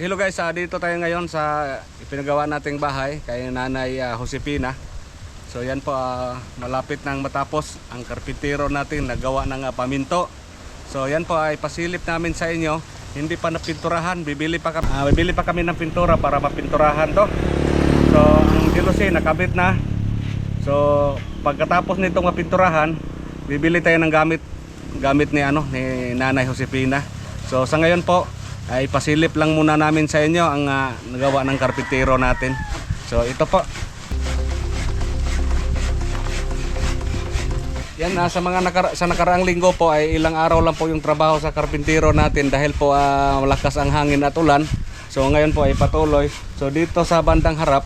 Hello guys, dito tayo ngayon sa ipinagawa nating bahay kay Nanay Josefina. So yan po, malapit nang matapos ang karpintero natin nagawa ng paminto. So yan po ay pasilip namin sa inyo. Hindi pa napinturahan, bibili pa kami ng pintura para mapinturahan to. So ang jealousy nakabit na. So pagkatapos nitong mapinturahan, bibili tayo ng gamit ni ni Nanay Josefina. So sa ngayon po ay pasilip lang muna namin sa inyo ang nagawa ng karpintero natin. So ito po. Yan, sa nakaraang linggo po ay ilang araw lang po yung trabaho sa karpintero natin dahil po malakas ang hangin at ulan. So ngayon po ay patuloy. So dito sa bandang harap,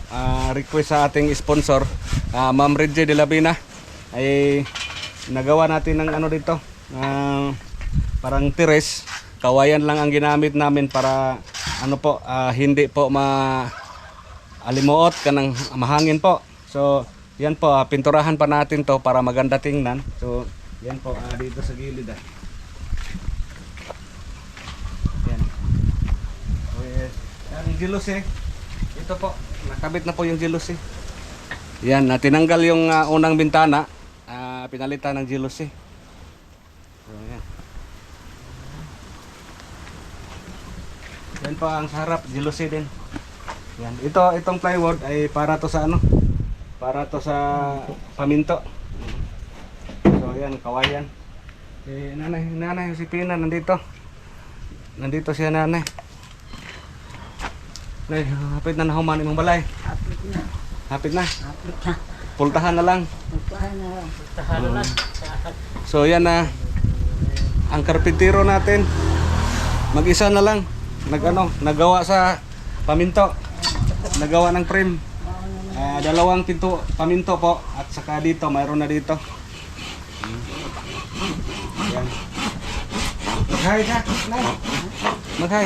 request sa ating sponsor, Ma'am Reggie de Labina, ay nagawa natin ng dito, parang tires. Kawayan lang ang ginamit namin para hindi po alimuot kanang mahangin po. So yan po, pinturahan pa natin to para maganda tingnan. So yan po, dito sa gilid yan. So, ang jealousy, ito po, nakabit na po yung jealousy. Yan, tinanggal yung unang bintana, pinalitan ng jealousy. So yan. Yan po ang sa harap, jealousy din. Yan, itong plywood ay para to sa para to sa paminto. So yan, kawayan. Nanay Josefina nandito. Nandito siya, nanay. Nay, hapit na nahuman imong balay. Hapit na. Hapit na. Hapit na. Pultahan na lang. Pultahan na lang. Pultahan na lang. So yan na ang karpintero natin. Mag-isa na lang. Nagawa sa paminto. Nagawa ng frame. Dalawang paminto po at saka dito, mayroon na dito. Yan. Mag-hi ka. Mag-hi.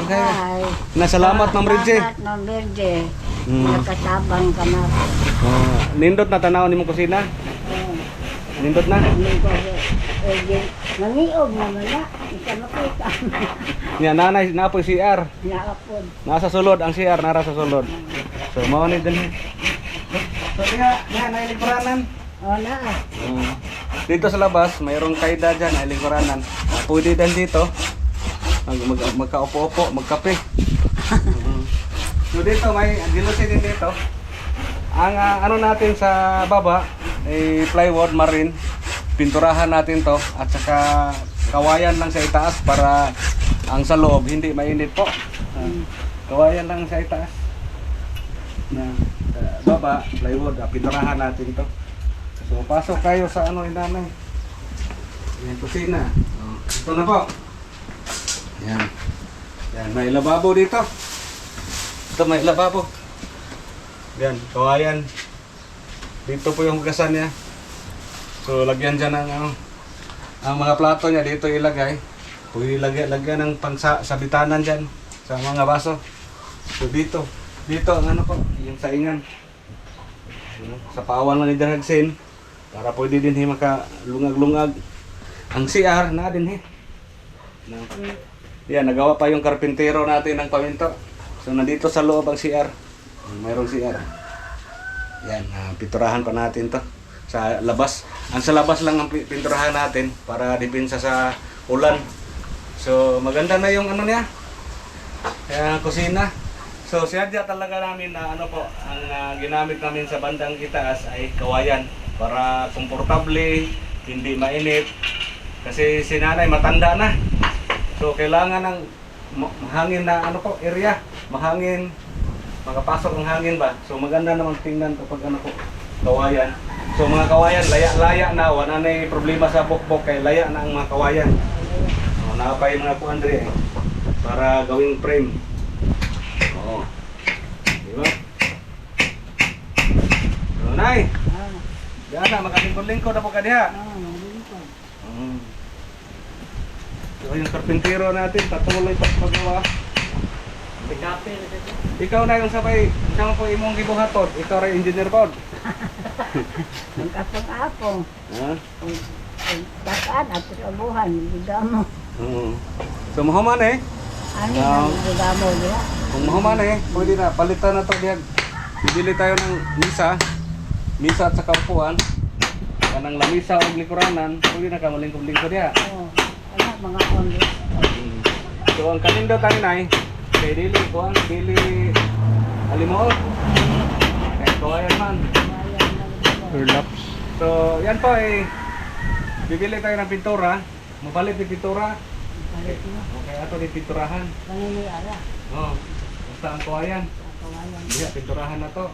Hi. Nasalamat, Ma'am Reggie. Salamat, Ma'am Reggie. Nakatabang ka na. Nindot na tanaw ni mong kusina. Nindot na. Nangiog naman na. Isa makita. Yan, nanay, napoy CR. Naapod. Nasa sulod ang CR, nara sa sulod. So mao ni din. So diha, nailingkuranan. O na. Dito sa labas, mayroong kayda dyan, nailingkuranan. Pwede din dito. Magkaupo-upo, magkape. So dito may jealousy din dito. Ang natin sa baba ay plywood marine. Pinturahan natin to at saka kawayan lang sa itaas para ang sa loob hindi mainit po. Kawayan lang sa itaas. Na baba, plywood, pinturahan natin to. So pasok kayo sa inanay. Yan, kusina. Ito na po. Yan. Yan, may lababo dito. Ito may lababo. Yan, kawayan. Dito po yung hugasan niya. So lagyan dyan ng ang mga plato niya dito ilagay. Pwede lagyan ng pangsabitanan dyan sa mga baso. So dito ang po, yung saingan. Sa pawan lang ni Daragsin para pwede din makalungag-lungag. Ang CR na din Yan, nagawa pa yung karpintero natin ng paminto. So nandito sa loob ang CR. Mayroong CR. Yan, pinturahan pa natin to sa labas. Ang sa labas lang ang pinturahan natin para depensa sa ulan. So maganda na yung niya. Kusina. So sinadya talaga namin na ang ginamit namin sa bandang itaas ay kawayan para komportable, hindi mainit. Kasi si nanay matanda na. So kailangan ng mahangin na area, mahangin, makapasok ang hangin ba. So maganda naman tingnan kapag kawayan. So mga kawayan, laya na, wala na yung problema sa bukbok kay laya na ang mga kawayan. So, nakapay mga po Andre para gawing frame. Oo. Diba? So nay, diyan na, makalingkod-lingkod na po ka diha. So yung karpintero natin, patuloy pa paggawa. Ikaw na yung sabay, isang po imong gibuhaton, ikaw rin engineer po. Ang kapang-apong. Ha? Bakaan at kabuhan. Bigamo. So mahuman Ano Ah. yung regamo niya? Kung mahuman pwede na, palitan na to diyan. Bibili tayo ng misa at saka upuan. Kanang lamisa o likuranan, pwede na ka malingkod-lingkod diya. Oo. Ano, mga only. So ang kanin daw tayo nay, kay dili kuan, dili alimuot. Kay kuwayan man. Relaps. So yan po bibili tayo ng pintura, mapalit yung pintura. Balik mo. Okay, ato di pinturahan. Panginiyara. Oh, basta ang kuwayan. Kawayan. Diha pinturahan na to.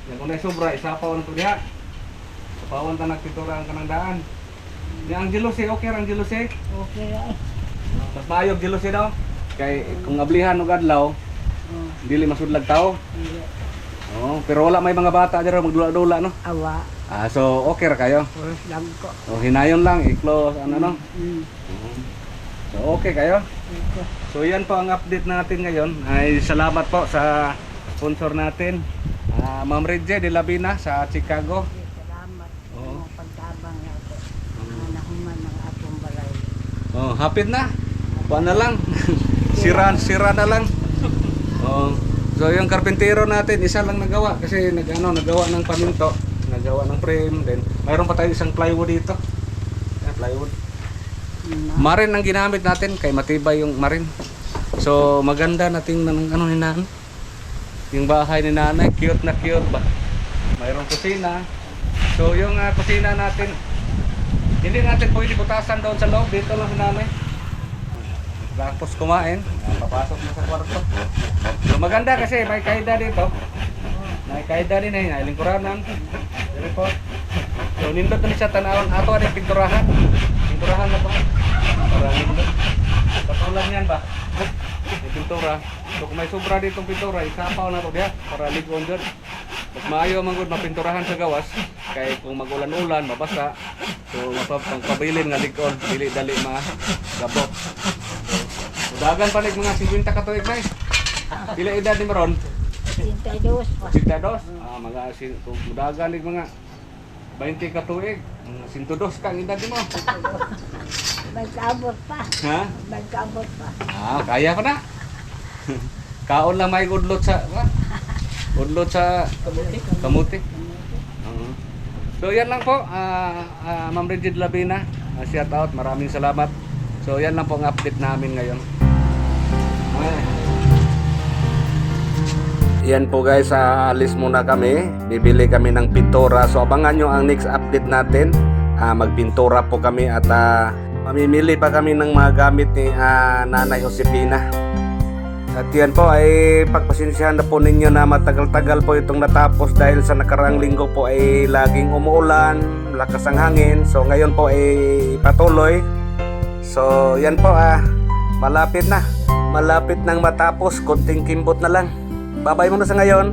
Yan kung may sobra, isapaw na to diha. Sapawan ta nagpintura ang kanang daan. Di ang jealousy, okay ang jealousy. Okay ay. Mas maayog jealousy daw. Kay kung ablihan og adlaw, Oh. dili masudlag tao. Hindi. Oh, pero wala may mga bata dira magdula-dula no. Awa. So okay ra kayo. Puros lang ko. O hinayon lang, i-close ano no. So okay kayo. Okay. So yan po ang update natin ngayon. Ay salamat po sa sponsor natin. Ma'am Reggie de Labina sa Chicago. Salamat. Oo. Mga pagtabang natin. Nahuman ng atong balay. Oh, hapit na. Kuan na lang. sira na lang. Oh. So yung karpintero natin isa lang nagawa kasi nagawa ng paminto, nagawa ng frame, then mayroon pa tayo isang plywood dito. Yan, plywood. Marin ang ginamit natin kay matibay yung marin. So maganda na tingnan ng ano ni nanay. Yung bahay ni nanay, cute na cute ba. Mayroong kusina. So yung kusina natin, hindi natin pwede butasan doon sa loob, dito lang si nanay. Tapos kumain, papasok na sa kwarto. So maganda kasi may kaida dito. May kaida din ay lingkuranan. Dili po. So nindot na siya tanawon ato ani pinturahan. Pinturahan na po. Para nindot. Katulad niyan ba? May pintura. So kung may sobra ditong pintura, isapaw na to diha para ligon dyan. Mas maayo man gud mapinturahan sa gawas kay kung magulan-ulan mabasa. So mapabilin nga ligon, dili dali magabot. Dagan panig mga 50 ka tuig na pila edad ni Maron? 52 pa. 52? Mga kung dagan ni mga 20 ka tuig. 102 ka ang edad mo. Magkaabot pa. Ha? Magkaabot pa. Kaya ko na. Kaon lang may udlot sa udlot sa kamuti. So yan lang po, Ma'am Reggie Labina, shout out, maraming salamat. So yan lang po ang update namin ngayon. Yan po guys, alis muna kami. Bibili kami ng pintura. So abangan nyo ang next update natin. Magpintura po kami at mamimili pa kami ng mga gamit ni Nanay Josefina. At yan po ay pagpasensyahan na po ninyo na matagal-tagal po itong natapos dahil sa nakaraang linggo po ay laging umuulan, lakas ang hangin. So ngayon po ay patuloy. So yan po malapit na. Malapit nang matapos, konting kimbot na lang. Babay muna sa ngayon.